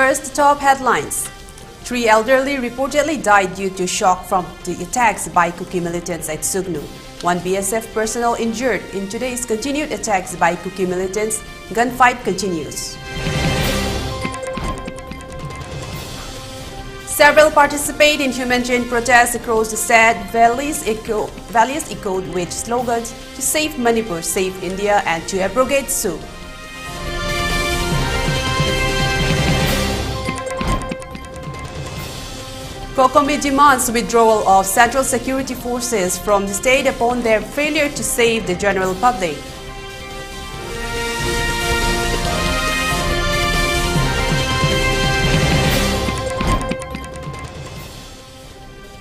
First, top headlines. 3 elderly reportedly died due to shock from the attacks by Kuki militants at Sugnu. 1 BSF personnel injured in today's continued attacks by Kuki militants. Gunfight continues. Several participate in humanitarian protests across the state. Valleys echoed with slogans to save Manipur, save India and to abrogate SU. Kokombi demands withdrawal of central security forces from the state upon their failure to save the general public.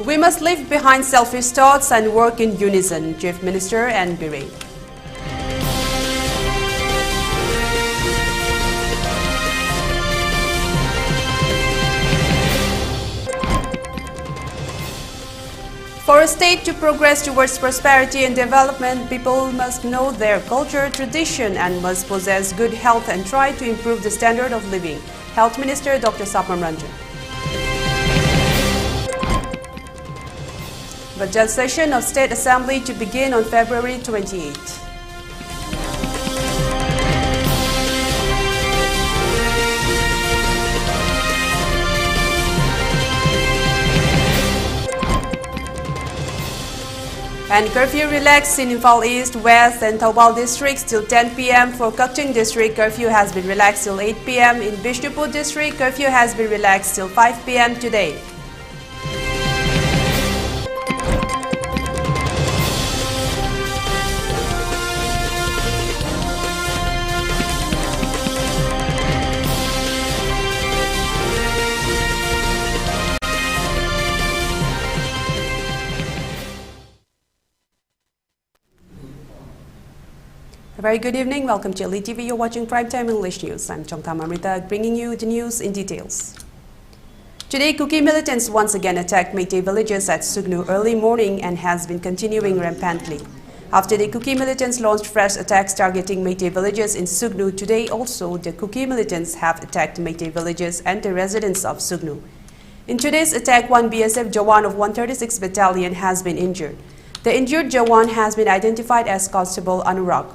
We must leave behind selfish thoughts and work in unison, Chief Minister and Birey. For a state to progress towards prosperity and development, people must know their culture, tradition and must possess good health and try to improve the standard of living. Health Minister Dr. Sapam Ranjan. Budget session of State Assembly to begin on February 28. And curfew relaxed in Imphal East, West and Taubal districts till 10 p.m. For Kakching district, curfew has been relaxed till 8 p.m. In Bishnupur district, curfew has been relaxed till 5 p.m. today. A very good evening. Welcome to ELITETV. You're watching Primetime English News. I'm Chongtham Amrita, bringing you the news in details. Today, Kuki militants once again attacked Meitei villages at Sugnu early morning and has been continuing rampantly. After the Kuki militants launched fresh attacks targeting Meitei villages in Sugnu, today also the Kuki militants have attacked Meitei villages and the residents of Sugnu. In today's attack, 1 BSF Jawan of 136th Battalion has been injured. The injured Jawan has been identified as Constable Anurag.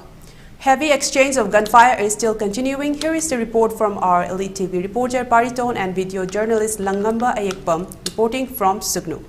Heavy exchange of gunfire is still continuing. Here is the report from our ELITETV reporter Pariton and video journalist Langamba Ayekpam reporting from Sugnu.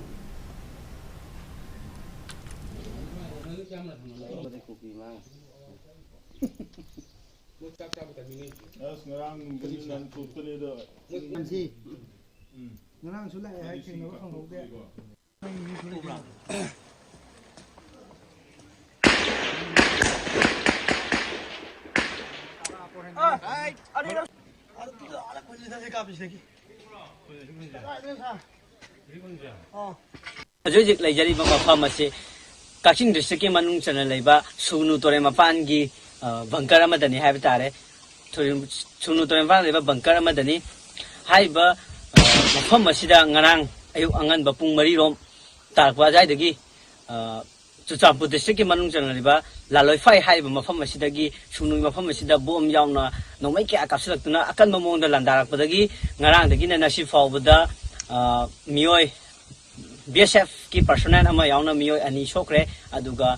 Hojik lejari bapa pharmacy, Kakching district ke manung channel leba Sugnu tore mapan gi bangkara madani habitare, Sugnu tore mapan leba bangkara madani, hai ba pharmacy da ngarang ayuk angan bapung mari rom takwa jai degi Chongtham district ke manung channel leba laloi fai hai ba pharmacy dagi Sugnu pharmacy da bom yauna nomai ke akapsulak tuna akan mamong da landarak padagi ngarang dagi na nasib faubada mioi BSF ki personnel ama yauna mioi ani sokre aduga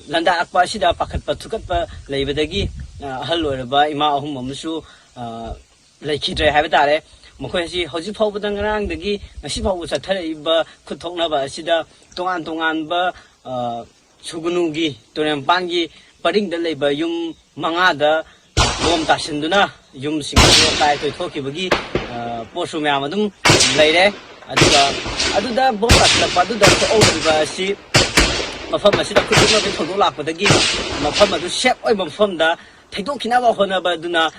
landa akpa sida pakat patukat pa leibadagi ahal loiraba ima ahum amsu leikidre habitare mokoi si hoji faubada ngarang dagi nasi faubu satharaiba khuthokna ba sida tongan ba Sugnu gi Torempangi paring da leiba yum mangada bom tasinduna yum singapore kai toi thoki bagi posu myam adum leire aduda bom tasla aduda oba si mafam asida khuduna be thodo lakpadagi mafam adu shape oi mafam da theidokina ba hona ba duna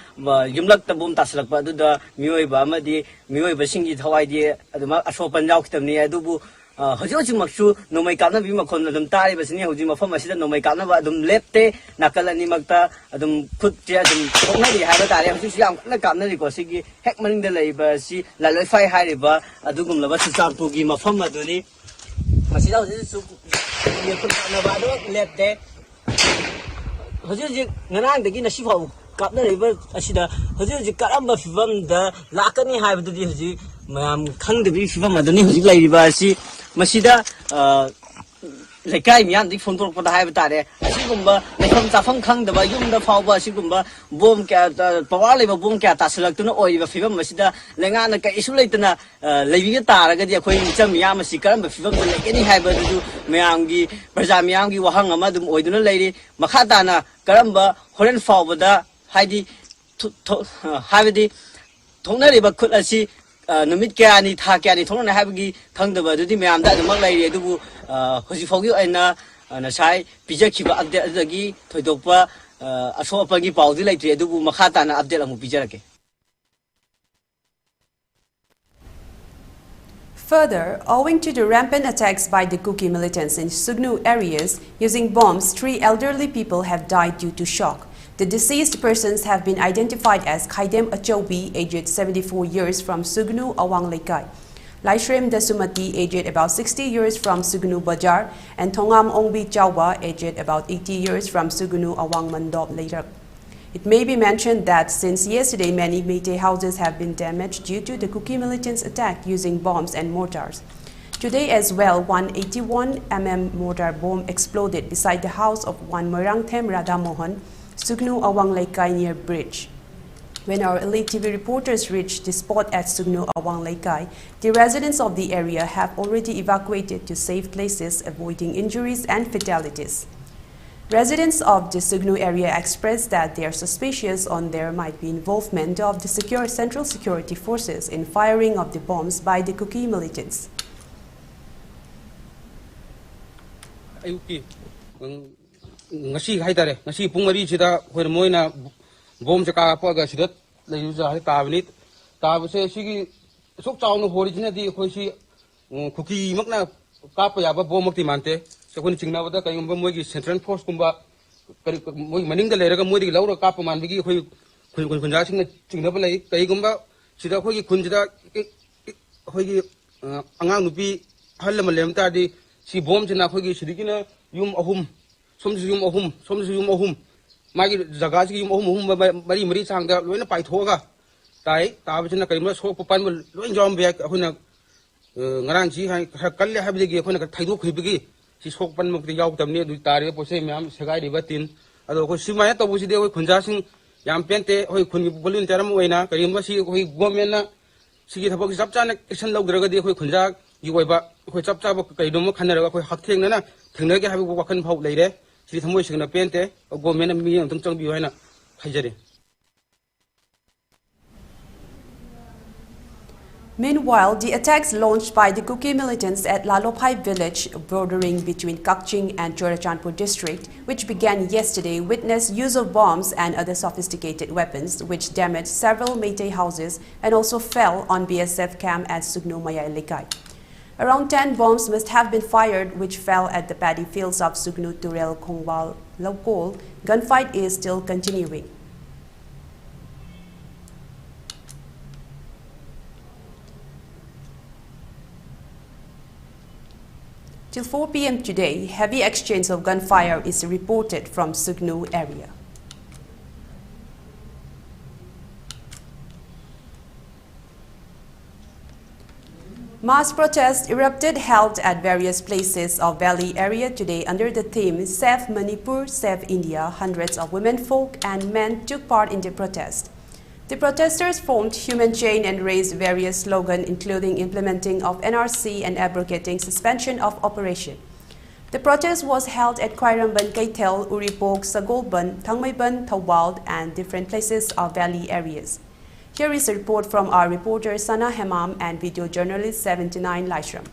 yumlak ta bom taslak ba aduda mioi ba amadi mioi ba singi thawai di aduma asopan jaw kitamni adubu Hojik maksu nomai karna bima kon adum tari basini hojik mafam asida nomai karna ba adum lepte nakala ni magta adum khut je adum thongna di haiba tare hojik siam na karna ri ko sigi hek maning da leiba si laloi fai hai riba adugum laba sachangpu gi mafam aduni masida hojik su ye khut na ba do lepte hojik ngarang dagi nasi phau kapna riba asida hoji karamba fibam da lakani haibdudi hoji mayam khangdebi fibam adani hoji lairiba asi masida lekai miyan dik phone pada hai batare asigumba lekham chafam khangdaba yumda phawba asigumba bom kya pawar leba bom kya taslaktuna oiba fibam masida lenga na ka isu leitana leibi taraga di akhoi cham miyam asi karamba fibam da lekeni haiba du miyam gi praja miyam gi wahang ama dum oiduna leiri makha dana karamba horen phawbada haidi haibadi thongna riba khut asi numit kya ni tha kya ni thongna haibagi khangdaba dudi miyam da mak leiri adubu hoji fogi aina na sai pijakhiba update adagi thoidokpa asopagi paudi laitri adubu makhata na update amu pijarake. Further, owing to the rampant attacks by the Kuki militants in Sugnu areas using bombs, 3 elderly people have died due to shock. The deceased persons have been identified as Khaidem Achobi, aged 74 years from Sugnu Awang Lekai, Laishrem Dasumati, aged about 60 years from Sugnu Bajar, and Thongam Ongbi Chawba, aged about 80 years from Sugnu Awang Mandop later. It may be mentioned that since yesterday, many Meitei houses have been damaged due to the Kuki militants' attack using bombs and mortars. Today as well, 181 mm mortar bomb exploded beside the house of one Merangthem Radha Mohan, Sugnu Awang Lekai near bridge. When our ELITETV reporters reached the spot at Sugnu Awang Lekai, the residents of the area have already evacuated to safe places, avoiding injuries and fatalities. Residents of the Sugnu area expressed that they are suspicious on there might be involvement of the Central Security Forces in firing of the bombs by the Kuki militants. Ngasi haitare ngasi pung mari sida khoi moina bom jaka pa ga sidat le yuja ha ta bini ta bse sigi sok chaw no hori jina di khoi si Kuki makna ka pa ya ba bom makti mante se khoni chingna wada kai ngom moi gi central force kumba kari moi maning da lera ga moi di laura ka pa man bi gi khoi khunja sing chingna ba lai kai gumba sida khoi gi khunjida khoi gi angang nupi hal malem ta di si bom jina khoi gi sidikina yum ahum somsi yum ahum magi jaga si yum ahum mari mari sang da loina pai thoga tai ta ba jina kai ma so pan loin jom be khuna ngarang ji ha kalle ha bi gi khuna ka thaidu khoi bi si sok pan muk yaw tam ne du tare po se myam sagai ri batin ado ko simaya to bu si de khunja sing yam pente hoi khun bolun taram oina karim ma si hoi gomen na si gi thapok jap chana action log dra ga di hoi khunja gi oiba hoi chap cha ba kai dum khan ra hoi hak theng na thengna ge ha bu wakhan phau leire si thamoi sing na pente gomen na mi ang tang bi hoina khajare. Meanwhile, the attacks launched by the Kuki militants at Lalopai village bordering between Kakching and Chorachandpur district, which began yesterday, witnessed use of bombs and other sophisticated weapons, which damaged several Meitei houses and also fell on BSF camp at Sugnu Mayai Lekai. Around 10 bombs must have been fired, which fell at the paddy fields of Sugnu Turel Kongwal Lokol. Gunfight is still continuing. Till 4 p.m. today, heavy exchange of gunfire is reported from Sugnu area. Mass protests erupted held at various places of Valley area today under the theme Save Manipur, Save India. Hundreds of women, folk and men took part in the protest. The protesters formed human chain and raised various slogans including implementing of NRC and abrogating suspension of operation. The protest was held at Khairamban, Kaitel, Uripok, Sagolban, Thangmaiban, Thawbal and different places of Valley areas. Here is a report from our reporter Sana Hemam and video journalist 79 Laishram.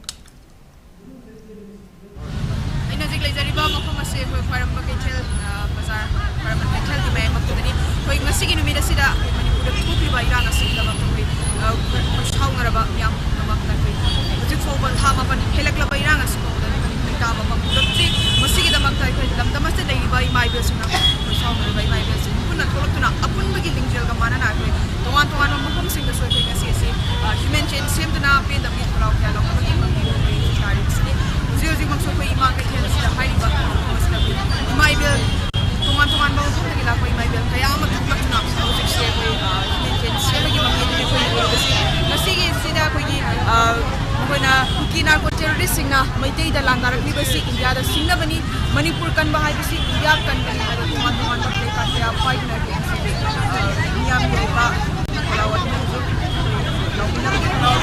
Human chain same to now pay the people out here. My bill, kuki narco terrorist singna maitei da landarak ni basi India da singna bani Manipur kan bahai basi India kan bani ada tuan tuan partai kan ya fight na ke niam ye ba kalawat ni jo lawina Manipur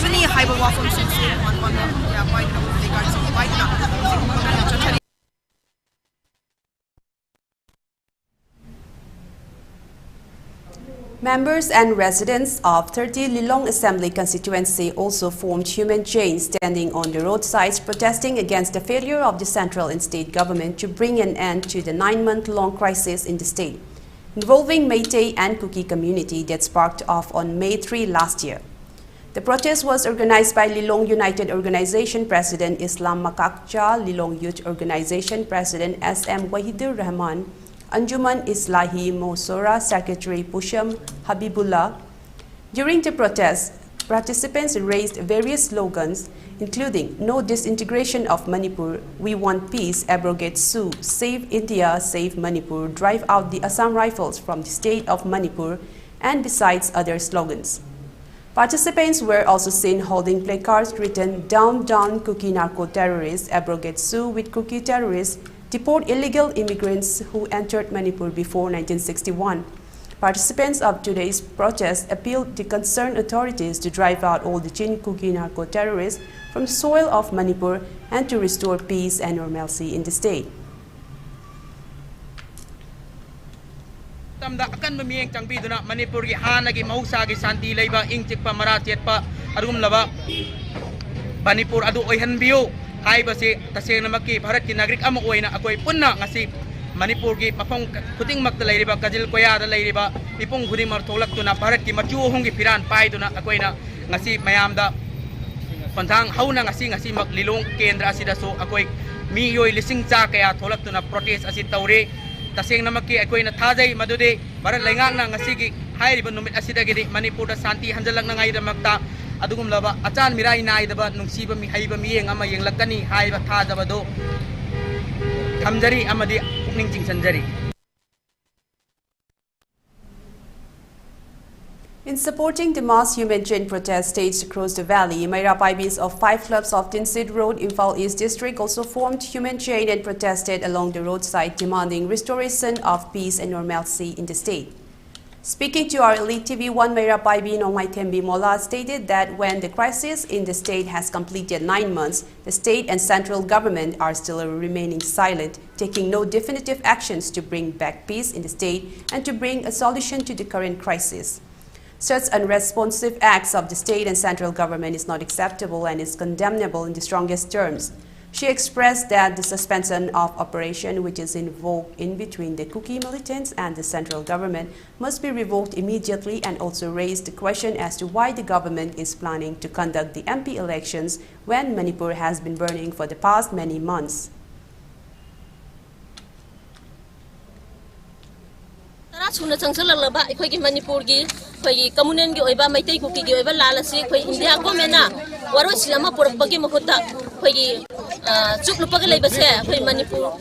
bani hai ba wa from sing tuan tuan ya fight na kan sing fight na Members and residents of 30 Lilong Assembly constituency also formed human chains standing on the roadsides protesting against the failure of the central and state government to bring an end to the 9-month-long crisis in the state, involving Meitei and Kuki community that sparked off on May 3 last year. The protest was organized by Lilong United Organization President Islam Makakcha, Lilong Youth Organization President SM Wahidur Rahman, Anjuman Islahi Mosora Secretary Pusham Habibullah. During the protest, participants raised various slogans including No Disintegration of Manipur, We Want Peace, Abrogate Sue, Save India, Save Manipur, Drive Out the Assam Rifles from the state of Manipur, and besides other slogans. Participants were also seen holding placards written Down, Down Kuki Narco Terrorists, Abrogate Sue with Kuki Terrorists, Deport illegal immigrants who entered Manipur before 1961. Participants of today's protest appealed to concerned authorities to drive out all the Chin Kuki narco terrorists from the soil of Manipur and to restore peace and normalcy in the state. Tamda akan mamiyeng changbiduna Manipur gi hanagi mausa gi santi leiba ingchikpa maratjetpa arum laba Manipur adu oihanbiu hai basi tasena makki bharat ki nagrik ama oina akoi punna ngasi Manipur gi mafong kuting makta leiriba kajil koya da leiriba ipung guri mar tholak tuna bharat ki machu hongi piran pai duna akoina ngasi mayam da pantang hauna ngasi mak Lilong kendra asida so akoi mi yoi lising cha kaya tholak tuna protest asi taure taseng namakki akoina thajai madude bharat lengang na ngasi gi hairiba numit asida gi Manipur da santi hanjalak na ngai da makta adugum laba achan mirai nai daba nungsiba mi haiba miyeng ama yenglakani haiba thajaba do thamjari amadi pukning chingsanjari. In supporting the mass human chain protest staged across the valley, Maira Paibis of 5 clubs of Tinsid Road, Imphal East District also formed human chain and protested along the roadside demanding restoration of peace and normalcy in the state. Speaking to our ELITETV, one Maira Paibi Nongmai Thembi Mola stated that when the crisis in the state has completed 9 months, the state and central government are still remaining silent, taking no definitive actions to bring back peace in the state and to bring a solution to the current crisis. Such unresponsive acts of the state and central government is not acceptable and is condemnable in the strongest terms. She expressed that the suspension of operation, which is invoked in between the Kuki militants and the central government, must be revoked immediately, and also raised the question as to why the government is planning to conduct the MP elections when Manipur has been burning for the past many months. Suna changchalaba ekhoi gi Manipur gi khoi gi communal gi oiba Meitei Kuki gi oiba lalasi khoi India government na waro silama porokbagi mahuta khoi gi chuklupa ga leibase khoi Manipur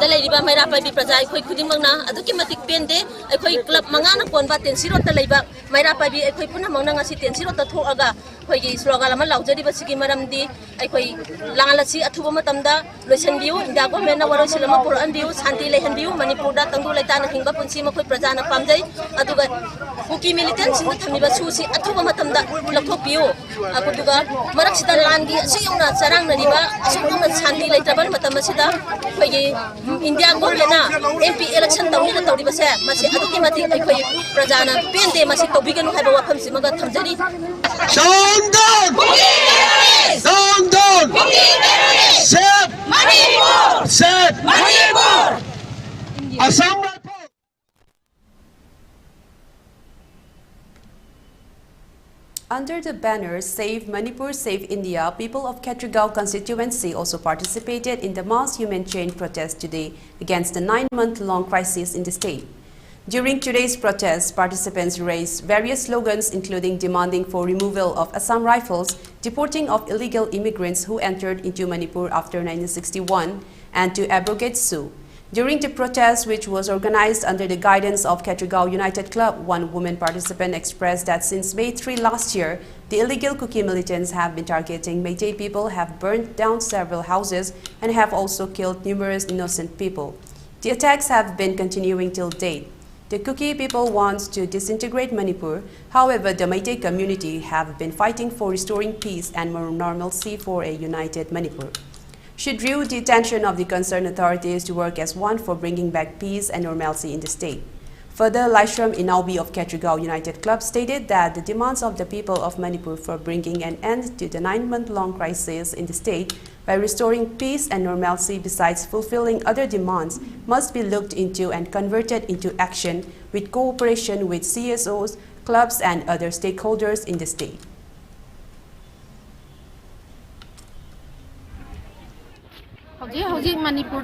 da leiba Maira Paibi praja khoi khudimangna aduki matik pende ekhoi club mangana konba tensirot da leiba Maira Paibi ekhoi puna mangna ngasi tensirot da thoaga khoi gi slogan lama laujari basigi maramdi ekhoi langalasi athuba matamda loisanbiu India government na waro silama poranbiu santi lehanbiu Manipur da tangdu leitana hingba punsi makhoi praja na pamjai aduga Kuki militant sing thamiba susi athuba matamda lakhokpiu akuduga maraksida langi asiyongna sarang naniba asiyongna santi leitraban matamasida khoi India government na MP election tawni na tawri base masi aduki mati khoi praja na pende masi tobiganu haiba wafam simaga thamjari Chongtham Chongtham Save Manipur Save Manipur Assam Under the banner Save Manipur, Save India, people of Ketrigao constituency also participated in the mass human chain protest today against the 9-month-long crisis in the state. During today's protest, participants raised various slogans including demanding for removal of Assam Rifles, deporting of illegal immigrants who entered into Manipur after 1961, and to abrogate Sue. During the protest, which was organized under the guidance of Ketragao United Club, one woman participant expressed that since May 3 last year, the illegal Kuki militants have been targeting Meitei people, have burned down several houses, and have also killed numerous innocent people. The attacks have been continuing till date. The Kuki people want to disintegrate Manipur. However, the Meitei community have been fighting for restoring peace and more normalcy for a united Manipur. She drew the attention of the concerned authorities to work as one for bringing back peace and normalcy in the state. Further, Laishram Inaubi of Ketragao United Club stated that the demands of the people of Manipur for bringing an end to the 9-month-long crisis in the state by restoring peace and normalcy besides fulfilling other demands must be looked into and converted into action with cooperation with CSOs, clubs and other stakeholders in the state. Manipur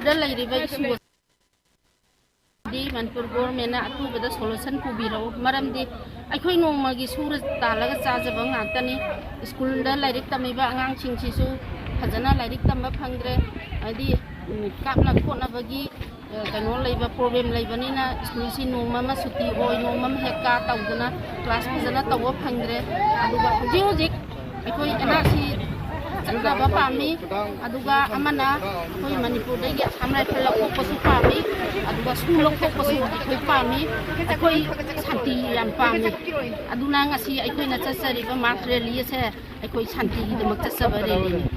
Manipur government atu bada solution pubiro maramdi aikhoi nongmagi sura talaga chajaba ngakani school da lairik tamiba angang chingchi su phajana lairik tamba phangre adi kapla khona bagi kano leiba problem leibani na school si nongma ma suti oi nongma hekka tawdana class phajana tawo phangre aduga hojik aikhoi anasi Aduga pami, aduga amana, koi Manipur dagi amrai phelak ko su pami, aduga sulok ko su koi pami, koi santi yam pami. Aduna ngasi ai koi na chasari ba mark rally se, ai koi santi gi demak chasaba rally.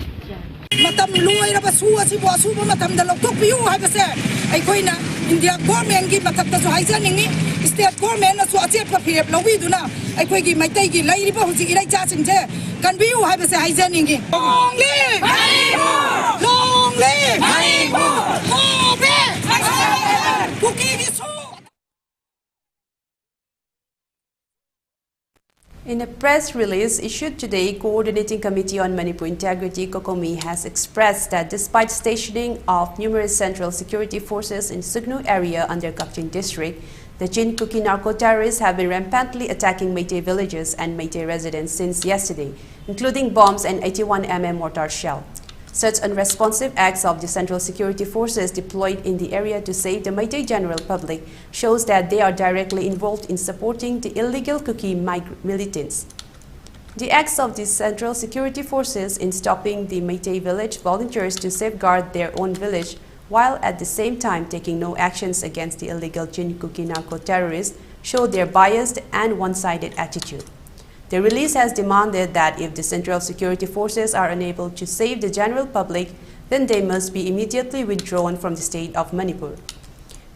Matam luai ra basu asi bo asu bo matam da lokok piu ha base ai koi na India government gi matam ta so haiza ningi state government na so ache pa phirep lowi duna ai koi gi maitai gi lai ba huji irai cha sing je kan biu ha base haiza ningi long live Manipur, long live Manipur, move it Kuki gi so. In a press release issued today, Coordinating Committee on Manipur Integrity (COCOMI) has expressed that despite stationing of numerous central security forces in Sugnu area under Kakchin district, the Jin Kuki narco-terrorists have been rampantly attacking Meitei villages and Meitei residents since yesterday, including bombs and 81mm mortar shell. Such unresponsive acts of the central security forces deployed in the area to save the Meitei general public shows that they are directly involved in supporting the illegal Kuki militants. The acts of the central security forces in stopping the Meitei village volunteers to safeguard their own village while at the same time taking no actions against the illegal Jin Kuki narco-terrorists show their biased and one-sided attitude. The release has demanded that if the central security forces are unable to save the general public, then they must be immediately withdrawn from the state of Manipur.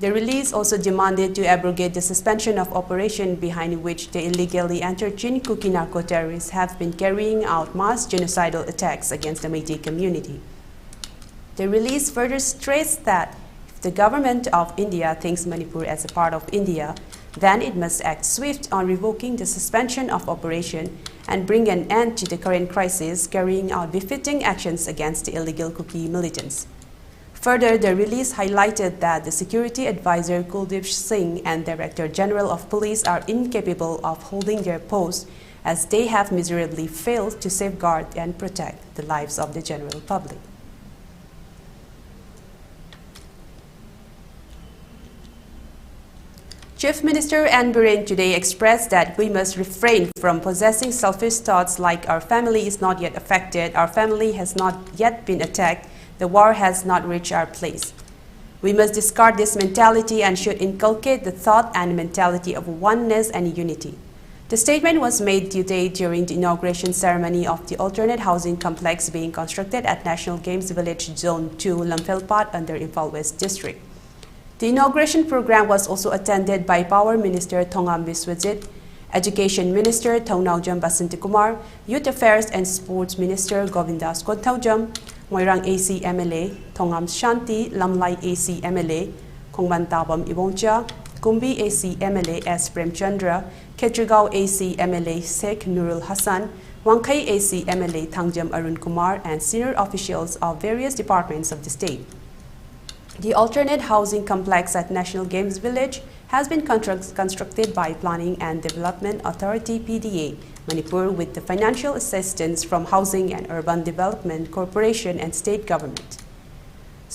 The release also demanded to abrogate the suspension of operation behind which the illegally entered Jin Kuki narco-terrorists have been carrying out mass genocidal attacks against the Meitei community. The release further stressed that if the government of India thinks Manipur as a part of India, then it must act swift on revoking the suspension of operation and bring an end to the current crisis, carrying out befitting actions against the illegal Kuki militants. Further, the release highlighted that the security advisor Kuldeep Singh and Director General of Police are incapable of holding their posts as they have miserably failed to safeguard and protect the lives of the general public. Chief Minister N. Biren today expressed that we must refrain from possessing selfish thoughts like our family is not yet affected, our family has not yet been attacked, the war has not reached our place. We must discard this mentality and should inculcate the thought and mentality of oneness and unity. The statement was made today during the inauguration ceremony of the alternate housing complex being constructed at National Games Village Zone 2, Lamphel under Imphal West District. The inauguration program was also attended by Power Minister Thongam Biswajit, Education Minister Thongnaujam Basintikumar, Youth Affairs and Sports Minister Govindas Konthaujam, Moirang AC MLA, Thongam Shanti, Lamlai AC MLA, Khongban Tabam Ibongcha, Kumbi AC MLA S. Premchandra, Ketragao AC MLA Sheikh Nurul Hassan, Wangkai AC MLA Thangjam Arun Kumar, and senior officials of various departments of the state. The alternate housing complex at National Games Village has been constructed by Planning and Development Authority PDA, Manipur, with the financial assistance from Housing and Urban Development Corporation and state government.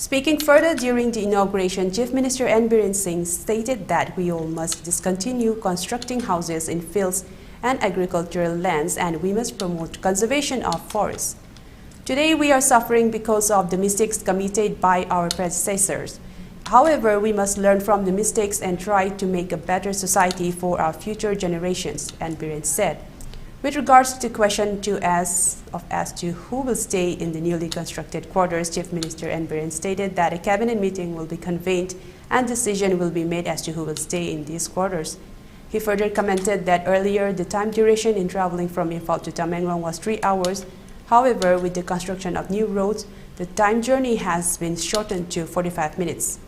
Speaking further during the inauguration, Chief Minister N. Biren Singh stated that we all must discontinue constructing houses in fields and agricultural lands, and we must promote conservation of forests. Today we are suffering because of the mistakes committed by our predecessors. However, we must learn from the mistakes and try to make a better society for our future generations, N. Biren said. With regards to the question as to who will stay in the newly constructed quarters, Chief Minister N. Biren stated that a cabinet meeting will be convened and decision will be made as to who will stay in these quarters. He further commented that earlier the time duration in traveling from Imphal to Tamenglong was 3 hours. However, with the construction of new roads, the time journey has been shortened to 45 minutes.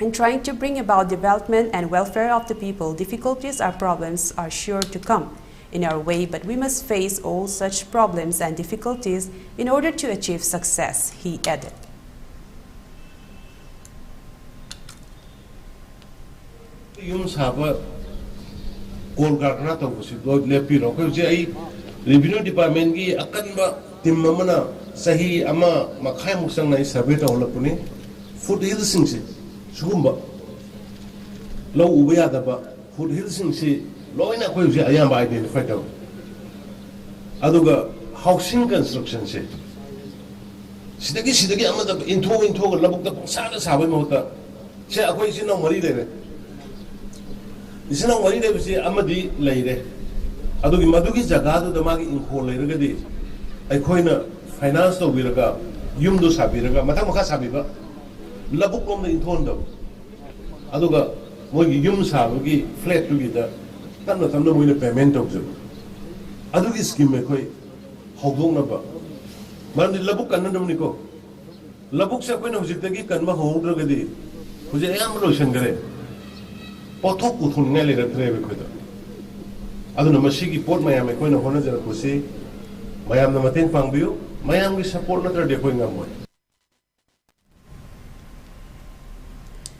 In trying to bring about development and welfare of the people, difficulties or problems are sure to come in our way, but we must face all such problems and difficulties in order to achieve success, he added. Revenue Department gi akan ba tim mamana sahi ama makhai musang nai survey ta holapuni food hills sing si sugumba low ubaya da ba food hills sing si loina koi je ayam ba identify ta aduga housing construction si sidagi ama da into ga labuk da sa da sabai mahota se akoi si no mari le isina mari le si amadi leire adugi madugi jaga do magi inkhol leiragadi aikhoina finance to biraga yumdu sabiraga mathang makha sabiba labuk lom da inthon do aduga mogi yum sabugi flat tu gi da tamna moina payment to ju adugi scheme me khoi hogdong na ba mandi labuk kan nam ni ko labuk se koina hujik tagi kan ma hogdragadi huje ayam lo sangare pothok uthun ngai le ra trebe khoi da aduna masigi port mayam ko na hona jara kusi mayam na mateng pangbiu mayam gi support na tra de ko ngamoy.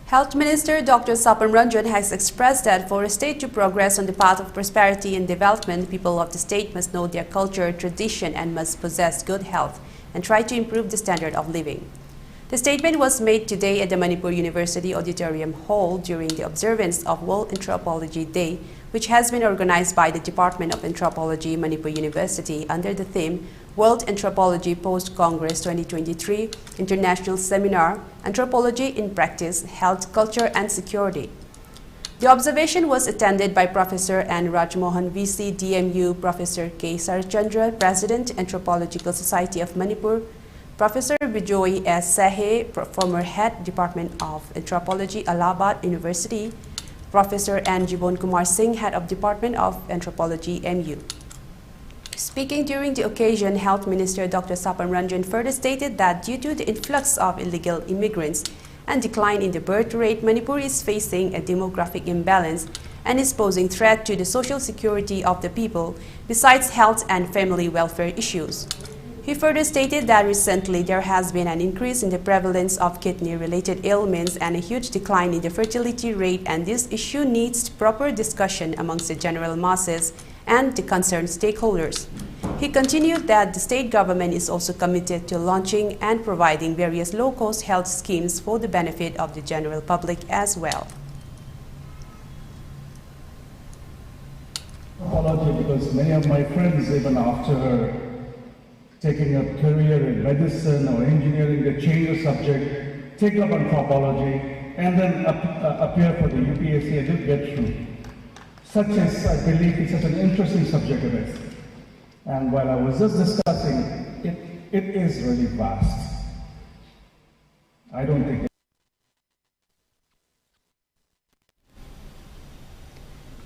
Health Minister Dr. Sapam Ranjan has expressed that for a state to progress on the path of prosperity and development, people of the state must know their culture, tradition, and must possess good health and try to improve the standard of living. The statement was made today at the Manipur University Auditorium Hall during the observance of World Anthropology Day, which has been organized by the Department of Anthropology, Manipur University, under the theme World Anthropology Post-Congress 2023 International Seminar, Anthropology in Practice, Health, Culture and Security. The observation was attended by Professor N. Rajmohan, VC, DMU, Professor K. Sarachandra, President, Anthropological Society of Manipur, Professor Bijoy S. Sahe, former Head, Department of Anthropology, Allahabad University, Professor N. Jibon Kumar Singh, Head of Department of Anthropology, MU. Speaking during the occasion, Health Minister Dr. Sapam Ranjan further stated that due to the influx of illegal immigrants and decline in the birth rate, Manipur is facing a demographic imbalance and is posing threat to the social security of the people, besides health and family welfare issues. He further stated that recently there has been an increase in the prevalence of kidney-related ailments and a huge decline in the fertility rate, and this issue needs proper discussion amongst the general masses and the concerned stakeholders. He continued that the state government is also committed to launching and providing various low-cost health schemes for the benefit of the general public as well. Because many of my friends, even after taking a career in medicine or engineering, they change the subject, take up anthropology, and then appear for the UPSC and get through. Such as, I believe, is such an interesting subject it is. And while I was just discussing, it is really vast. I don't think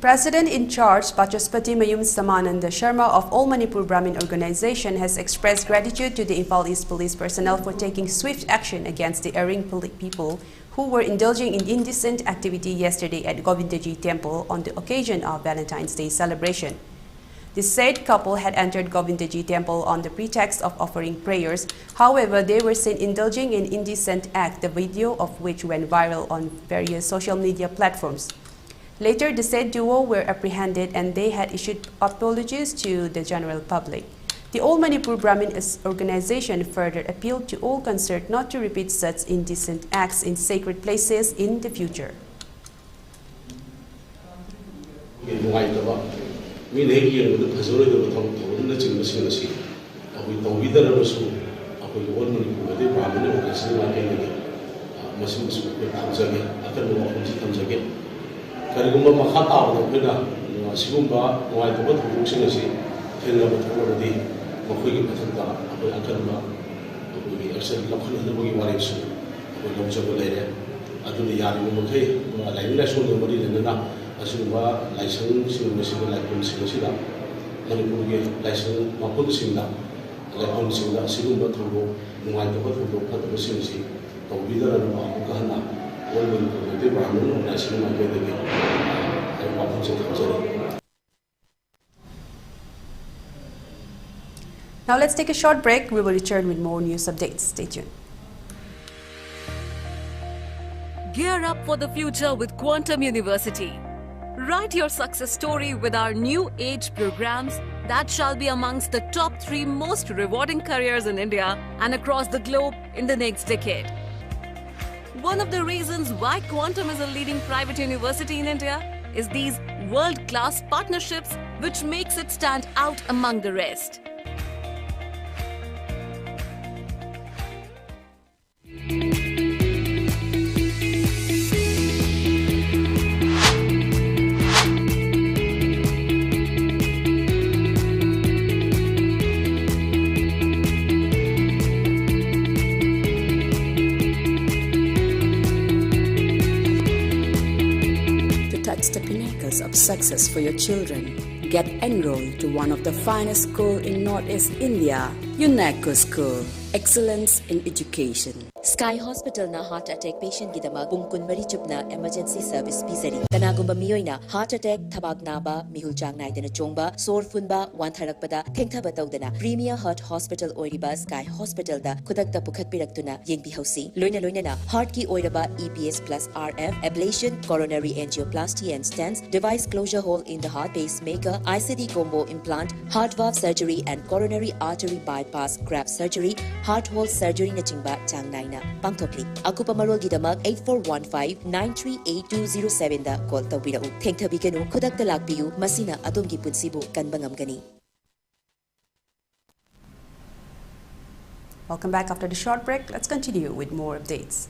President in charge Pachaspati Mayum Samananda Sharma of All Manipur Brahmin Organization has expressed gratitude to the Imphal East Police personnel for taking swift action against the erring people who were indulging in indecent activity yesterday at Govindaji Temple on the occasion of Valentine's Day celebration. The said couple had entered Govindaji Temple on the pretext of offering prayers. However, they were seen indulging in indecent act, the video of which went viral on various social media platforms. Later, the said duo were apprehended and they had issued apologies to the general public. The All Manipur Brahmin organization further appealed to all concerned not to repeat such indecent acts in sacred places in the future. Now let's take a short break. We will return with more news updates. Stay tuned. Gear up for the future with Chongtham University. Write your success story with our new age programs that shall be amongst the top 3 most rewarding careers in India and across the globe in the next decade. One of the reasons why Chongtham is a leading private university in India is these world-class partnerships which makes it stand out among the rest. The pinnacles of success for your children. Get enrolled to one of the finest schools in Northeast India, UNESCO School. Excellence in education. Sky Hospital na heart attack patient gidama pungkun mari chupna emergency service pisari. Kanagumba miyoina heart attack thabak naba mihul chang naidana chongba sore funba wantharakpada thengthaba tawdana Premier Heart Hospital oiriba Sky Hospital da khudakta pukhat piraktuna yengbi hausi. Loina na heart ki oiraba EPS plus RF ablation, coronary angioplasty and stents, device closure hole in the heart, pacemaker, ICD combo implant, heart valve surgery and coronary artery bypass graft surgery, heart hole surgery na chingba chang naina pangthokli. Akupa marol gidamak 8415-938207 da call tawbirau. Thengthabiganu khudakta lakbiyu masina adomgi punsibu kanbangamgani. Welcome back after the short break. Let's continue with more updates.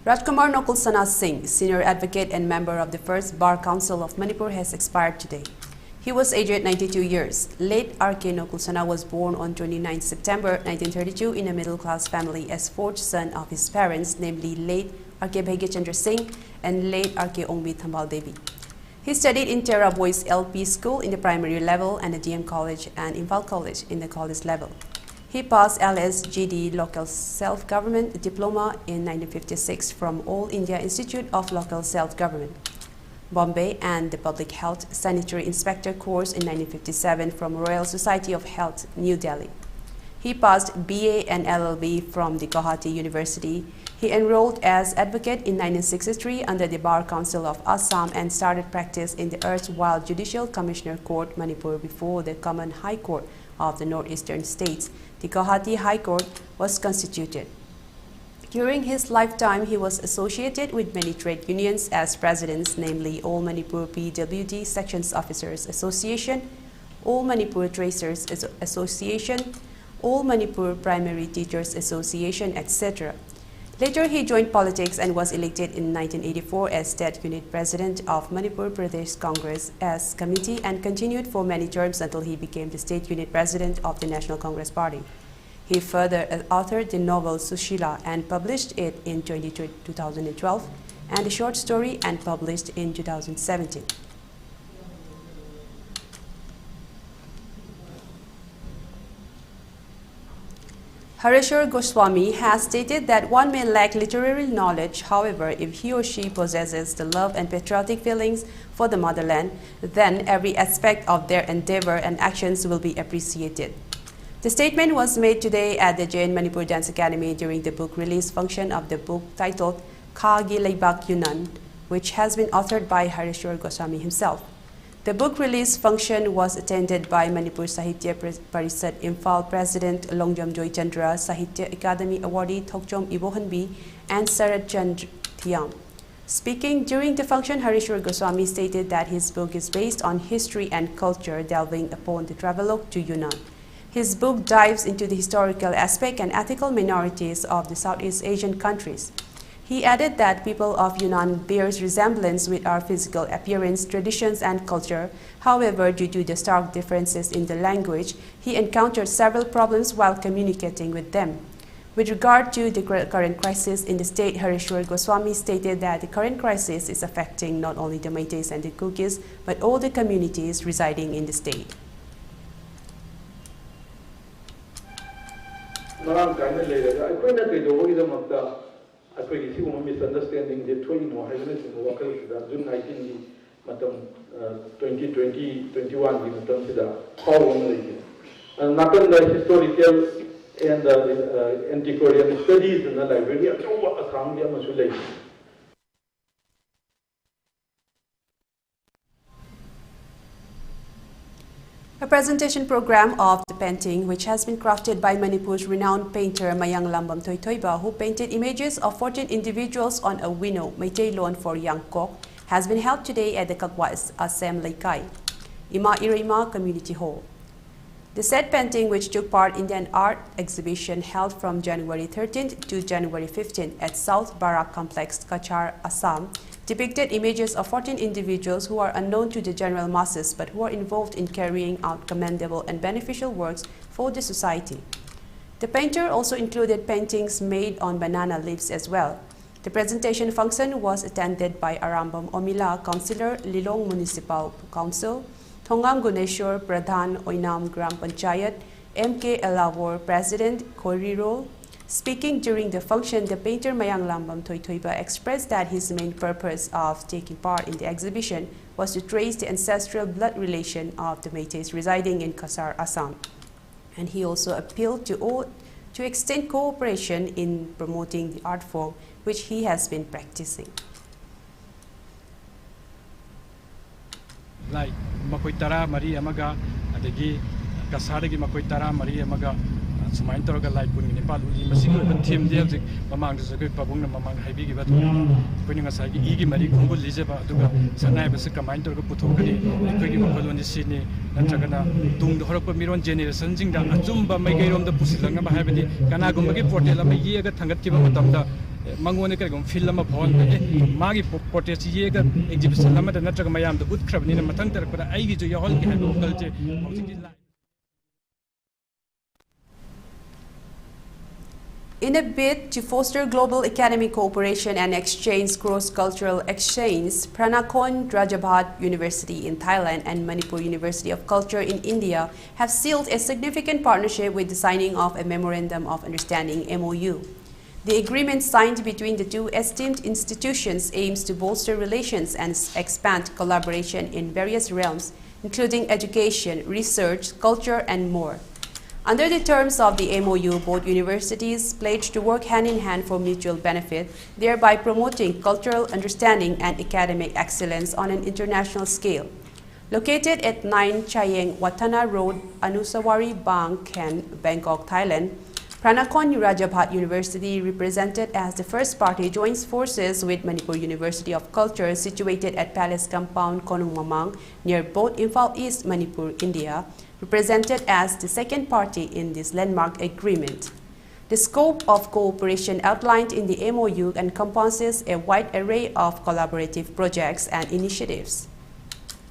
Rajkumar Nokulsana Singh, senior advocate and member of the first Bar Council of Manipur, has expired today. He was aged 92 years. Late R.K. Nokulsana was born on 29 September 1932 in a middle-class family as fourth son of his parents, namely late R.K. Bhaigya Chandra Singh and late R.K. Ongbi Thambal Devi. He studied in Terra Boys LP School in the primary level and at DM College and Imphal College in the college level. He passed LSGD Local Self-Government Diploma in 1956 from All India Institute of Local Self-Government, Bombay, and the Public Health Sanitary Inspector course in 1957 from Royal Society of Health, New Delhi. He passed BA and LLB from the Guwahati University. He enrolled as advocate in 1963 under the Bar Council of Assam and started practice in the erstwhile Judicial Commissioner Court, Manipur, before the Common High Court of the Northeastern States. The Guwahati High Court was constituted. During his lifetime, he was associated with many trade unions as presidents, namely All Manipur PWD Sections Officers Association, All Manipur Tracers Association, All Manipur Primary Teachers Association, etc. Later, he joined politics and was elected in 1984 as State Unit President of Manipur Pradesh Congress as committee and continued for many terms until he became the State Unit President of the National Congress Party. He further authored the novel Sushila and published it in 2012 and a short story and published in 2017. Harishwar Goswami has stated that one may lack literary knowledge, however, if he or she possesses the love and patriotic feelings for the motherland, then every aspect of their endeavor and actions will be appreciated. The statement was made today at the Jain Manipur Dance Academy during the book release function of the book titled Khagi Leibak Yunan, which has been authored by Harishwar Goswami himself. The book release function was attended by Manipur Sahitya Parisat Imphal President Longjam Joy Chandra, Sahitya Academy awardee Thokchom Ibohanbi, and Sarat Chandra Thiam. Speaking during the function, Harishwar Goswami stated that his book is based on history and culture, delving upon the travelogue to Yunnan. His book dives into the historical aspect and ethical minorities of the Southeast Asian countries. He added that people of Yunnan bears resemblance with our physical appearance, traditions, and culture. However, due to the stark differences in the language, he encountered several problems while communicating with them. With regard to the current crisis in the state, Harishwar Goswami stated that the current crisis is affecting not only the Meiteis and the Kukis, but all the communities residing in the state. ꯑꯩꯈꯣꯏꯒꯤ ꯁꯤꯒꯨꯝꯕ ꯃꯤꯁꯑꯟꯗꯔꯁꯇꯦꯟꯗꯤꯡꯁꯦ ꯊꯣꯛꯏꯅꯣ ꯍꯥꯏꯕꯅꯆꯤꯡꯕ ꯋꯥꯈꯜꯁꯤꯗ June 19ꯒꯤ ꯃꯇꯝ 2020-21ꯒꯤ ꯃꯇꯝꯁꯤꯗ ꯐꯥꯎꯕ ꯑꯃ ꯂꯩꯈꯤ ꯅꯥꯀꯟꯗ historical N ꯑꯦꯟꯇꯤꯀ꯭ꯋꯦꯔꯤꯌꯟ ꯁ꯭ꯇꯗꯤꯁꯅ library ꯑꯆꯧꯕ ꯑꯁꯥꯝꯒꯤ ꯑꯃꯁꯨ ꯂꯩꯈꯤ. A presentation program of the painting, which has been crafted by Manipur's renowned painter Mayang Lambam Thoithoiba, who painted images of 14 individuals on a winnow, Meitei loan for young cock, has been held today at the Kakwa Asem Laikai, Ima Irima Community Hall. The said painting, which took part in an art exhibition held from January 13th to January 15th at South Barak Complex, Kachar, Assam, depicted images of 14 individuals who are unknown to the general masses but who are involved in carrying out commendable and beneficial works for the society. The painter also included paintings made on banana leaves as well. The presentation function was attended by Arambam Omila, Councillor, Lilong Municipal Council, Thongam Guneshwar, Pradhan, Oinam Gram Panchayat, MK Elawar, President, Korirol. Speaking during the function, the painter Mayang Lambam Thoithoiba expressed that his main purpose of taking part in the exhibition was to trace the ancestral blood relation of the Meiteis residing in Kasar, Assam. And he also appealed to all to extend cooperation in promoting the art form which he has been practicing. Like Makoi Tara Maria Amaga, Adegi, Kasaragi Makoi Tara Maria Amaga. Sumain toroga lai kun ni palu li masing ko thim de object mamang de sagai pabung na mamang haibi gi batu ko ni ngasai gi igi mari khongul lije ba aduga sanai ba se kamain toroga puthokani ko gi makolon ni sini natraga na tung de horok miron generation jing da ajum ba mai gairom da pusilanga ba haibani kana gum gi portal ama ye ga thangat ki ba matam da mangone ka gum film ma phone magi portal si ye ga exhibition lama da natraga mayam da utkrabni na mathang tarak ba ai gi jo yahol gi haibo kalje hojiki. In a bid to foster global academic cooperation and exchange cross-cultural exchange, Pranakon Rajabhat University in Thailand and Manipur University of Culture in India have sealed a significant partnership with the signing of a Memorandum of Understanding (MOU). The agreement signed between the two esteemed institutions aims to bolster relations and expand collaboration in various realms, including education, research, culture, and more. Under the terms of the MOU, both universities pledged to work hand-in-hand for mutual benefit, thereby promoting cultural understanding and academic excellence on an international scale. Located at 9 Chayeng Watana Road, Anusawari Bang, Ken, Bangkok, Thailand, Pranakon Rajabhat University, represented as the first party, joins forces with Manipur University of Culture, situated at Palace Compound, Konung Mamang, near both Imphal East, Manipur, India, represented as the second party in this landmark agreement. The scope of cooperation outlined in the MOU encompasses a wide array of collaborative projects and initiatives.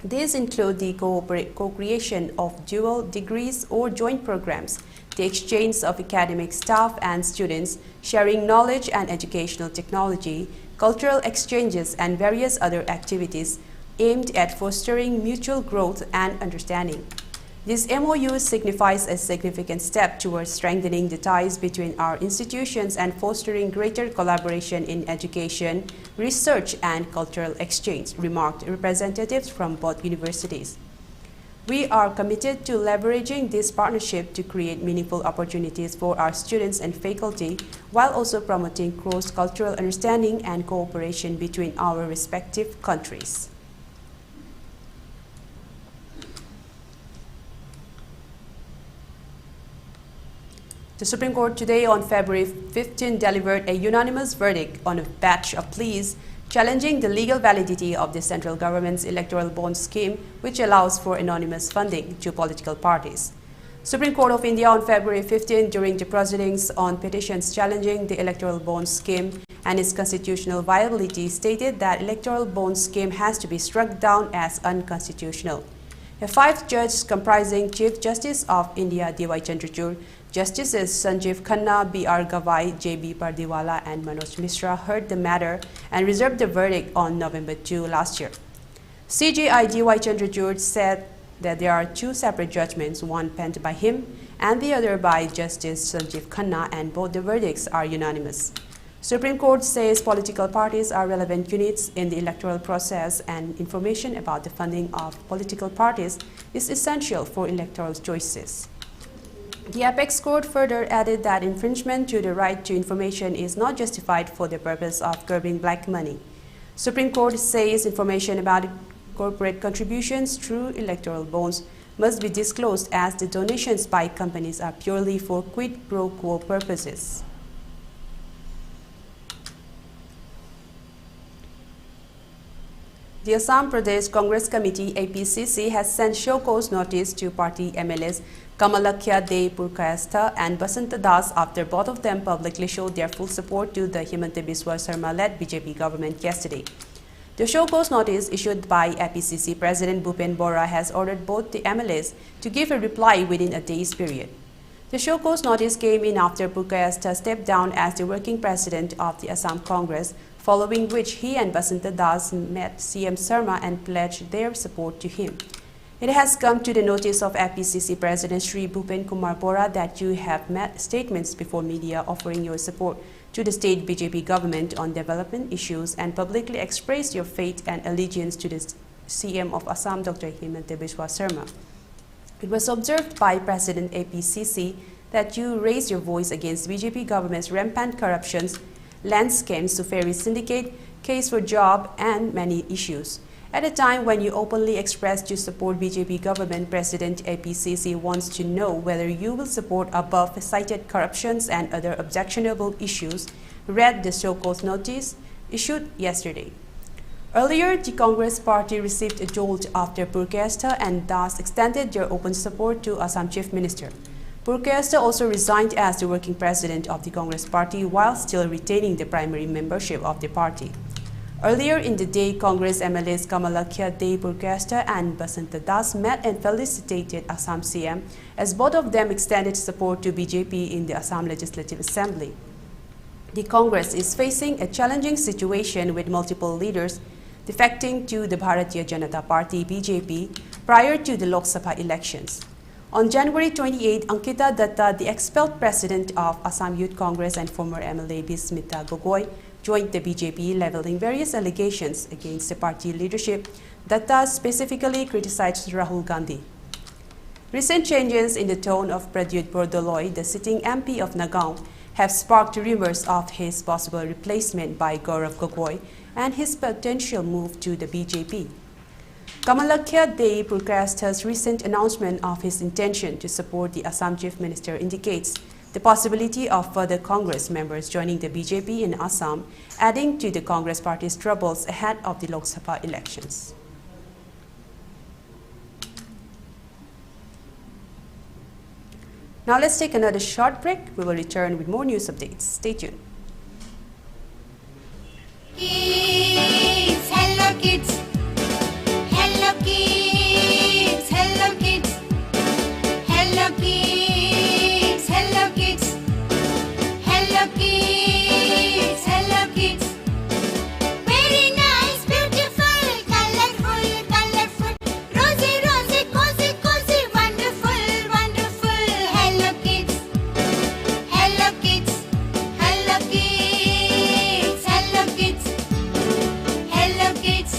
These include the co-creation of dual degrees or joint programs, the exchange of academic staff and students, sharing knowledge and educational technology, cultural exchanges, and various other activities aimed at fostering mutual growth and understanding. This MOU signifies a significant step towards strengthening the ties between our institutions and fostering greater collaboration in education, research, and cultural exchange, remarked representatives from both universities. We are committed to leveraging this partnership to create meaningful opportunities for our students and faculty, while also promoting cross-cultural understanding and cooperation between our respective countries. The Supreme Court today on February 15 delivered a unanimous verdict on a batch of pleas challenging the legal validity of the central government's electoral bond scheme, which allows for anonymous funding to political parties. Supreme Court of India on February 15 during the proceedings on petitions challenging the electoral bond scheme and its constitutional viability stated that electoral bond scheme has to be struck down as unconstitutional. A five-judge comprising Chief Justice of India D.Y. Chandrachud, Justices Sanjeev Khanna, B.R. Gavai, J.B. Pardiwala and Manoj Mishra heard the matter and reserved the verdict on November 2 last year. CJI D.Y. Chandrachud said that there are two separate judgments, one penned by him and the other by Justice Sanjeev Khanna, and both the verdicts are unanimous. Supreme Court says political parties are relevant units in the electoral process and information about the funding of political parties is essential for electoral choices. The Apex Court further added that infringement to the right to information is not justified for the purpose of curbing black money. Supreme Court says information about corporate contributions through electoral bonds must be disclosed as the donations by companies are purely for quid pro quo purposes. The Assam Pradesh Congress Committee APCC has sent show cause notice to party MLAs Kamalakhya De Purkayastha and Basanta Das after both of them publicly showed their full support to the Himanta Biswa Sarma-led BJP government yesterday. The show cause notice issued by APCC President Bhupen Bora has ordered both the MLAs to give a reply within a day's period. The show cause notice came in after Purkayastha stepped down as the working president of the Assam Congress, following which he and Basanta Das met CM Sarma and pledged their support to him. It has come to the notice of APCC President Shri Bhupen Kumar Bora that you have made statements before media offering your support to the state BJP government on development issues and publicly expressed your faith and allegiance to the CM of Assam, Dr. Himanta Biswa Sarma. It was observed by President APCC that you raised your voice against BJP government's rampant corruptions, land scams, Suferi syndicate, case for job and many issues. At a time when you openly expressed you support BJP government, President APCC wants to know whether you will support above cited corruptions and other objectionable issues, read the show cause notice issued yesterday. Earlier, the Congress party received a jolt after Purkayastha and Das extended their open support to Assam Chief Minister. Purkayastha also resigned as the working president of the Congress party while still retaining the primary membership of the party. Earlier in the day, Congress MLAs Kamalakhya De Purkayastha and Basanta Das met and felicitated Assam CM as both of them extended support to BJP in the Assam Legislative Assembly. The Congress is facing a challenging situation with multiple leaders defecting to the Bharatiya Janata Party BJP prior to the Lok Sabha elections. On January 28, Ankita Datta, the expelled president of Assam Youth Congress and former MLA Bismita Gogoi, joined the BJP, leveling various allegations against the party leadership. Datta specifically criticized Rahul Gandhi. Recent changes in the tone of Pradyut Bordoloi, the sitting MP of Nagaon, have sparked rumors of his possible replacement by Gaurav Gogoi and his potential move to the BJP. Kamalakhya De Purkayastha's recent announcement of his intention to support the Assam Chief Minister indicates the possibility of further Congress members joining the BJP in Assam, adding to the Congress party's troubles ahead of the Lok Sabha elections. Now let's take another short break. We will return with more news updates. Stay tuned. Kids, hello kids. Hello kids, hello kids. Hello kids, hello kids. Hello kids, hello kids. Very nice, beautiful, colorful, colorful. Rosy, rosy, cozy, cozy, wonderful, wonderful. Hello kids, hello kids. Hello kids, hello kids. Hello kids,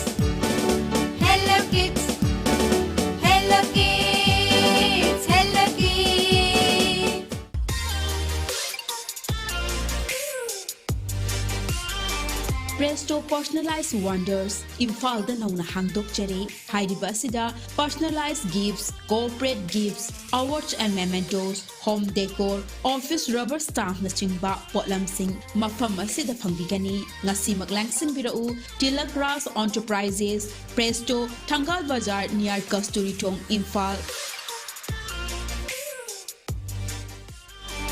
Presto Personalized Wonders Imphal nauna hangdokjare hairiba asida personalized gifts, corporate gifts, awards and mementos, home decor, office rubber stamp na chingba potlamsing mafam asida phangbigani ngasi maglangsing birau Tilak Ras Enterprises Presto Thangal Bazar near Kasturi Thong Imphal.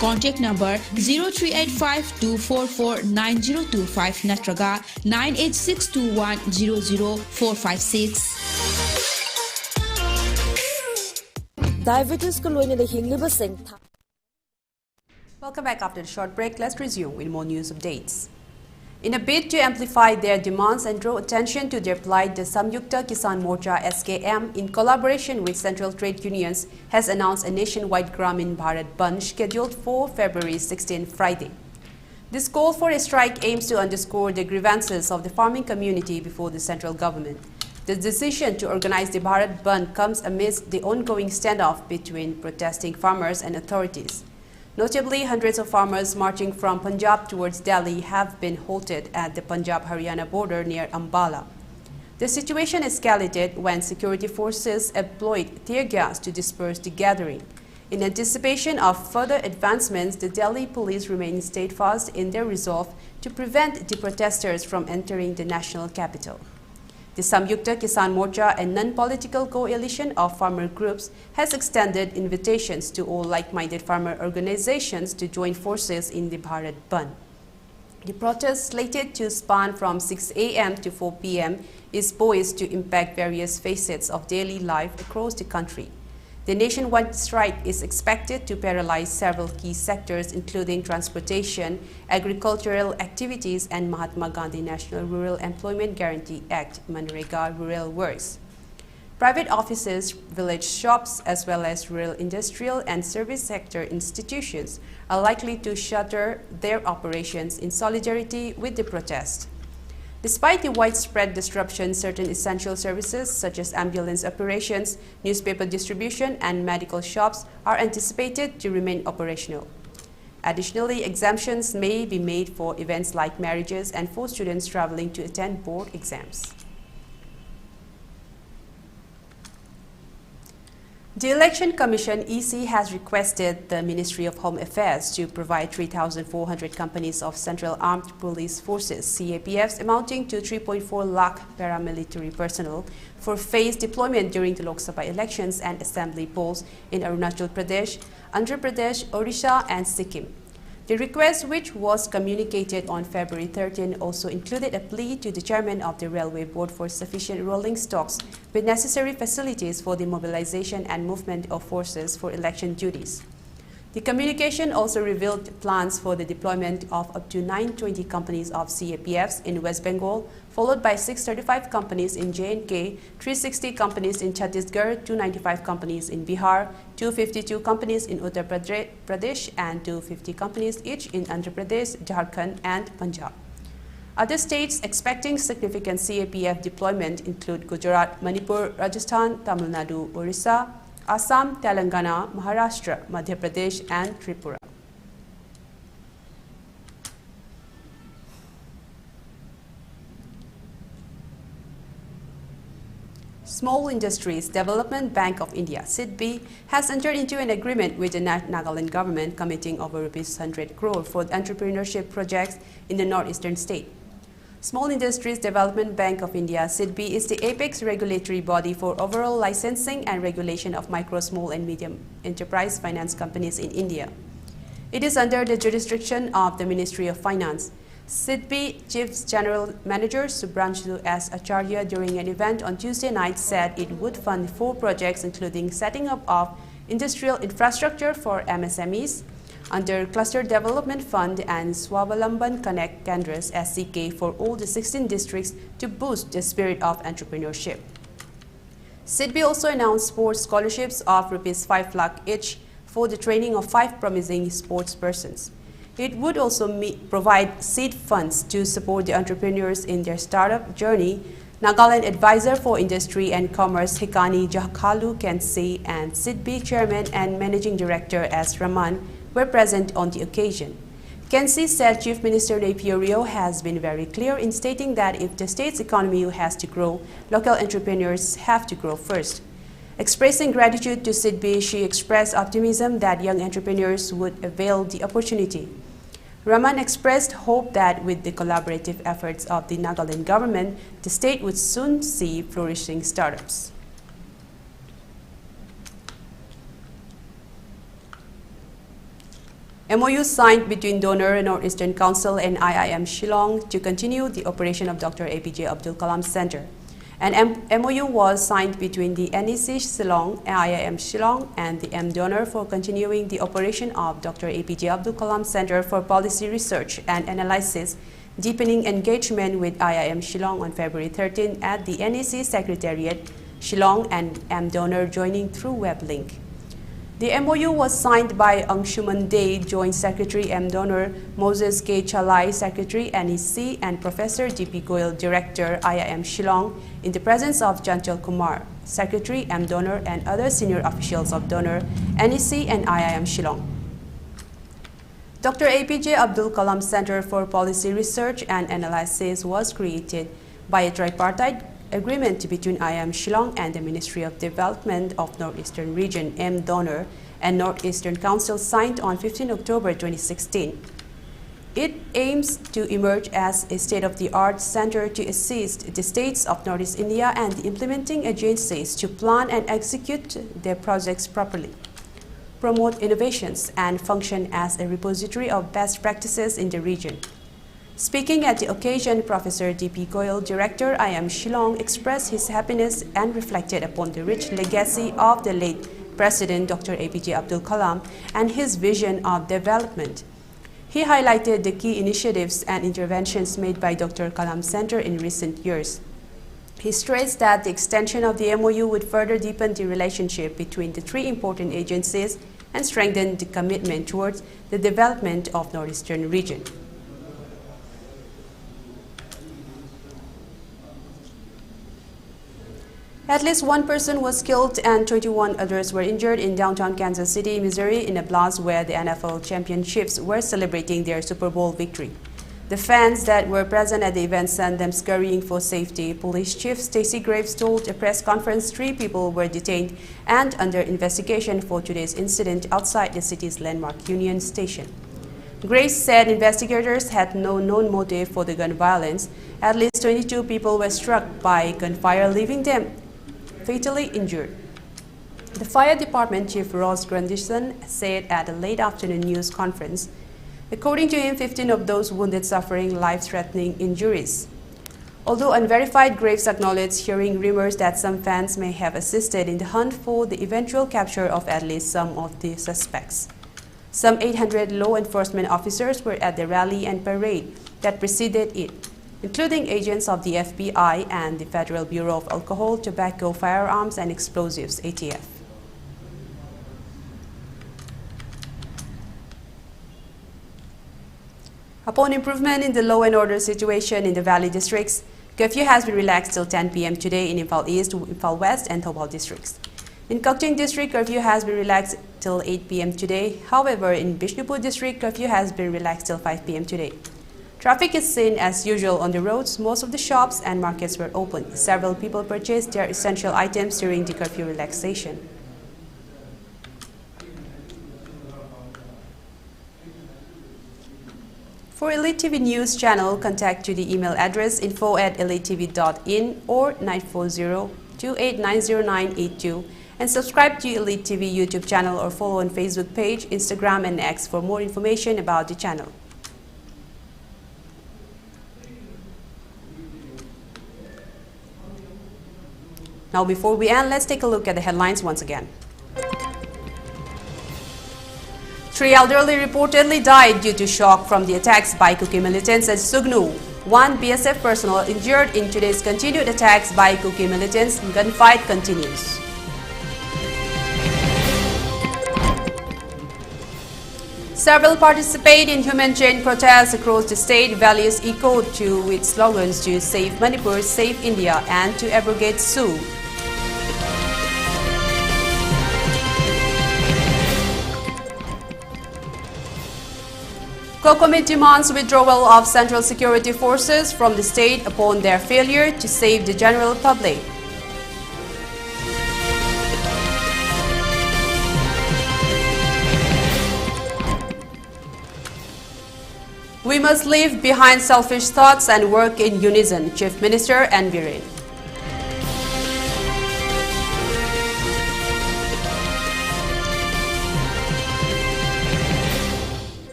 Contact number 0385-244-9025 natraga 98621-00456. Diabetes ko loy na hingliba sing. Welcome back after the short break. Let's resume with more news updates. In a bid to amplify their demands and draw attention to their plight, the Samyukta Kisan Morcha SKM, in collaboration with central trade unions, has announced a nationwide Gramin Bharat Bandh scheduled for February 16, Friday. This call for a strike aims to underscore the grievances of the farming community before the central government. The decision to organize the Bharat Bandh comes amidst the ongoing standoff between protesting farmers and authorities. Notably, hundreds of farmers marching from Punjab towards Delhi have been halted at the Punjab-Haryana border near Ambala. The situation escalated when security forces employed tear gas to disperse the gathering. In anticipation of further advancements, the Delhi police remain steadfast in their resolve to prevent the protesters from entering the national capital. The Samyukta Kisan Morcha, a non-political coalition of farmer groups, has extended invitations to all like-minded farmer organizations to join forces in the Bharat Bandh. The protest, slated to span from 6 a.m. to 4 p.m., is poised to impact various facets of daily life across the country. The nationwide strike is expected to paralyze several key sectors, including transportation, agricultural activities, and Mahatma Gandhi National Rural Employment Guarantee Act (Manrega) rural works. Private offices, village shops, as well as rural industrial and service sector institutions are likely to shutter their operations in solidarity with the protest. Despite the widespread disruption, certain essential services such as ambulance operations, newspaper distribution, and medical shops are anticipated to remain operational. Additionally, exemptions may be made for events like marriages and for students traveling to attend board exams. The Election Commission (EC) has requested the Ministry of Home Affairs to provide 3,400 companies of Central Armed Police Forces (CAPFs) amounting to 3.4 lakh paramilitary personnel for phased deployment during the Lok Sabha elections and assembly polls in Arunachal Pradesh, Andhra Pradesh, Odisha, and Sikkim. The request, which was communicated on February 13, also included a plea to the chairman of the Railway Board for sufficient rolling stocks with necessary facilities for the mobilization and movement of forces for election duties. The communication also revealed plans for the deployment of up to 920 companies of CAPFs in West Bengal, followed by 635 companies in J&K, 360 companies in Chhattisgarh, 295 companies in Bihar, 252 companies in Uttar Pradesh, and 250 companies each in Andhra Pradesh, Jharkhand, and Punjab. Other states expecting significant CAPF deployment include Gujarat, Manipur, Rajasthan, Tamil Nadu, Orissa, Assam, Telangana, Maharashtra, Madhya Pradesh, and Tripura. Small Industries Development Bank of India (SIDBI) has entered into an agreement with the Nagaland government committing over ₹100 crore for entrepreneurship projects in the northeastern state. Small Industries Development Bank of India (SIDBI) is the apex regulatory body for overall licensing and regulation of micro, small, and medium enterprise finance companies in India. It is under the jurisdiction of the Ministry of Finance. SIDBI Chief General Manager Subhranshu S. Acharya, during an event on Tuesday night, said it would fund 4 projects, including setting up of industrial infrastructure for MSMEs under Cluster Development Fund and Swavalamban Connect Kendras (SCK) for all the 16 districts to boost the spirit of entrepreneurship. SIDBI also announced sports scholarships of ₹5 lakh each for the training of 5 promising sports persons. It would also provide seed funds to support the entrepreneurs in their startup journey. Nagaland Advisor for Industry and Commerce Hikani Jahkalu Kensei and SIDBI Chairman and Managing Director S. Raman were present on the occasion. Kensi said Chief Minister Napier Rio has been very clear in stating that if the state's economy has to grow, local entrepreneurs have to grow first. Expressing gratitude to Sidbi, she expressed optimism that young entrepreneurs would avail the opportunity. Raman expressed hope that with the collaborative efforts of the Nagaland government, the state would soon see flourishing startups. MOU signed between donor Northeastern Council and IIM Shillong to continue the operation of Dr. APJ Abdul Kalam Center. An MOU was signed between the NEC Shillong, IIM Shillong, and the M-Donor for continuing the operation of Dr. APJ Abdul Kalam Center for Policy Research and Analysis, deepening engagement with IIM Shillong on February 13 at the NEC Secretariat, Shillong, and M-Donor joining through web link. The MOU was signed by Angshuman Day, Joint Secretary M-Donor, Moses K. Chalai, Secretary NEC, and Professor G.P. Goyal, Director IIM Shillong, in the presence of Chanchal Kumar, Secretary M-Donor, and other senior officials of Donor, NEC, and IIM Shillong. Dr. APJ Abdul Kalam Center for Policy Research and Analysis was created by a tripartite agreement between IIM Shillong and the Ministry of Development of Northeastern Region, M-Donor, and Northeastern Council signed on 15 October 2016. It aims to emerge as a state-of-the-art center to assist the states of Northeast India and the implementing agencies to plan and execute their projects properly, promote innovations, and function as a repository of best practices in the region. Speaking at the occasion, Professor D.P. Goyal, Director IIM Shillong, expressed his happiness and reflected upon the rich legacy of the late President Dr. APJ Abdul Kalam and his vision of development. He highlighted the key initiatives and interventions made by Dr. Kalam Center in recent years. He stressed that the extension of the MOU would further deepen the relationship between the three important agencies and strengthen the commitment towards the development of Northeastern region. At least one person was killed and 21 others were injured in downtown Kansas City, Missouri, in a blast where the NFL championships were celebrating their Super Bowl victory. The fans that were present at the event sent them scurrying for safety. Police Chief Stacey Graves told a press conference 3 people were detained and under investigation for today's incident outside the city's landmark Union Station. Graves said investigators had no known motive for the gun violence. At least 22 people were struck by gunfire, leaving them fatally injured. The fire department chief Ross Grandison said at a late afternoon news conference, according to him, 15 of those wounded suffering life-threatening injuries. Although unverified, Graves acknowledged hearing rumors that some fans may have assisted in the hunt for the eventual capture of at least some of the suspects. Some 800 law enforcement officers were at the rally and parade that preceded it, including agents of the FBI and the Federal Bureau of Alcohol, Tobacco, Firearms, and Explosives, ATF. Upon improvement in the law and order situation in the Valley districts, curfew has been relaxed till 10 p.m. today in Imphal East, Imphal West, and Thoubal districts. In Kakching district, curfew has been relaxed till 8 p.m. today. However, in Bishnupur district, curfew has been relaxed till 5 p.m. today. Traffic is seen as usual on the roads. Most of the shops and markets were open. Several people purchased their essential items during the curfew relaxation. For Elite TV News channel, contact to the email address info@elitetv.in or 940-2890-982 and subscribe to Elite TV YouTube channel or follow on Facebook page, Instagram, and X for more information about the channel. Now, before we end, let's take a look at the headlines once again. 3 elderly reportedly died due to shock from the attacks by Kuki militants at Sugnu. 1 BSF personnel injured in today's continued attacks by Kuki militants. Gunfight continues. Several participate in human chain protests across the state. Values echoed with slogans to save Manipur, save India, and to abrogate Sioux. COCOMIT demands withdrawal of Central Security Forces from the state upon their failure to save the general public. We must leave behind selfish thoughts and work in unison, Chief Minister Envirin.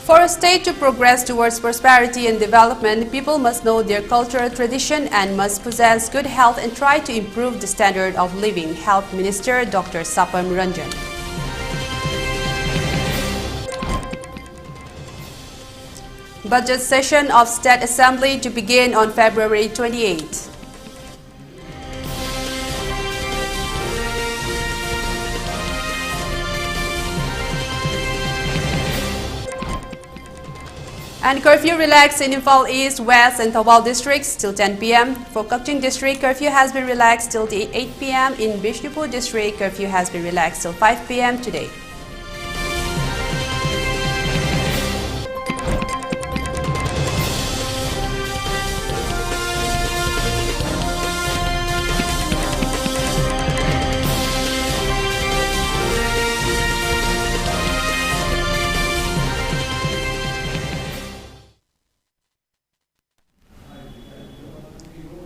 For a state to progress towards prosperity and development, people must know their cultural tradition and must possess good health and try to improve the standard of living, Health Minister Dr. Sapam Ranjan. Budget session of State Assembly to begin on February 28. And curfew relaxed in Imphal East, West and Thawal districts till 10 p.m. For Kakching district, curfew has been relaxed till 8 p.m. In Bishnupur district, curfew has been relaxed till 5 p.m. today.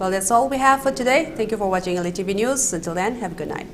Well, that's all we have for today. Thank you for watching ELITETV News. Until then, have a good night.